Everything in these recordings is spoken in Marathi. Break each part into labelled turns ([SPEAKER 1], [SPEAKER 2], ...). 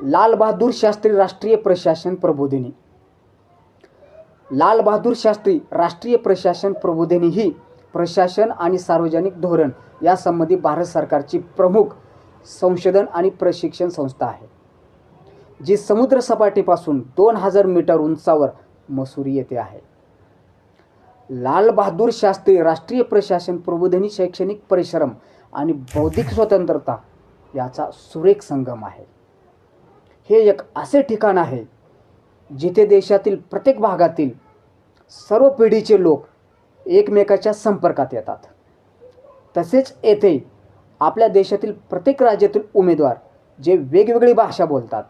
[SPEAKER 1] लाल बहादूर शास्त्री राष्ट्रीय प्रशासन प्रबोधिनी. लाल बहादूर शास्त्री राष्ट्रीय प्रशासन प्रबोधिनी ही प्रशासन आणि सार्वजनिक धोरण यासंबंधी भारत सरकारची प्रमुख संशोधन आणि प्रशिक्षण संस्था आहे, जी समुद्र सपाटीपासून 2000 मीटर उंचावर मसुरी येथे आहे. लाल बहादूर शास्त्री राष्ट्रीय प्रशासन प्रबोधिनी शैक्षणिक परिश्रम आणि बौद्धिक स्वतंत्रता याचा सुरेख संगम आहे. हे एक असे ठिकाण आहे जिथे देशातील प्रत्येक भागातील सर्व पिढीचे लोक एकमेकाच्या संपर्कात येतात. तसेच येथे आपल्या देशातील प्रत्येक राज्यातील उमेदवार जे वेगवेगळी भाषा बोलतात,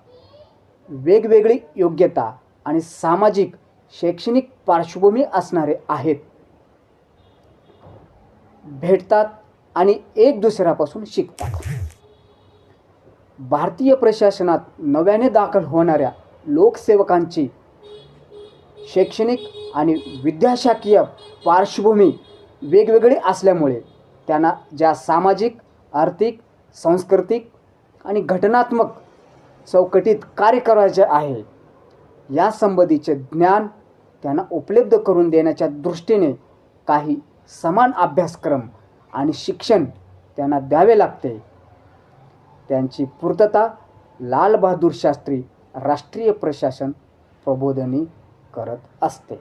[SPEAKER 1] वेगवेगळी योग्यता आणि सामाजिक शैक्षणिक पार्श्वभूमी असणारे आहेत, भेटतात आणि एक दुसऱ्यापासून शिकतात. भारतीय प्रशासनात नव्याने दाखल होणाऱ्या लोकसेवकांची शैक्षणिक आणि विद्याशाखीय पार्श्वभूमी वेगवेगळी असल्यामुळे त्यांना ज्या सामाजिक, आर्थिक, सांस्कृतिक आणि घटनात्मक चौकटीत कार्य करायचे आहे यासंबंधीचे ज्ञान त्यांना उपलब्ध करून देण्याच्या दृष्टीने काही समान अभ्यासक्रम आणि शिक्षण त्यांना द्यावे लागते. त्यांची पूर्तता लाल बहादूर शास्त्री राष्ट्रीय प्रशासन प्रबोधिनी करत असते.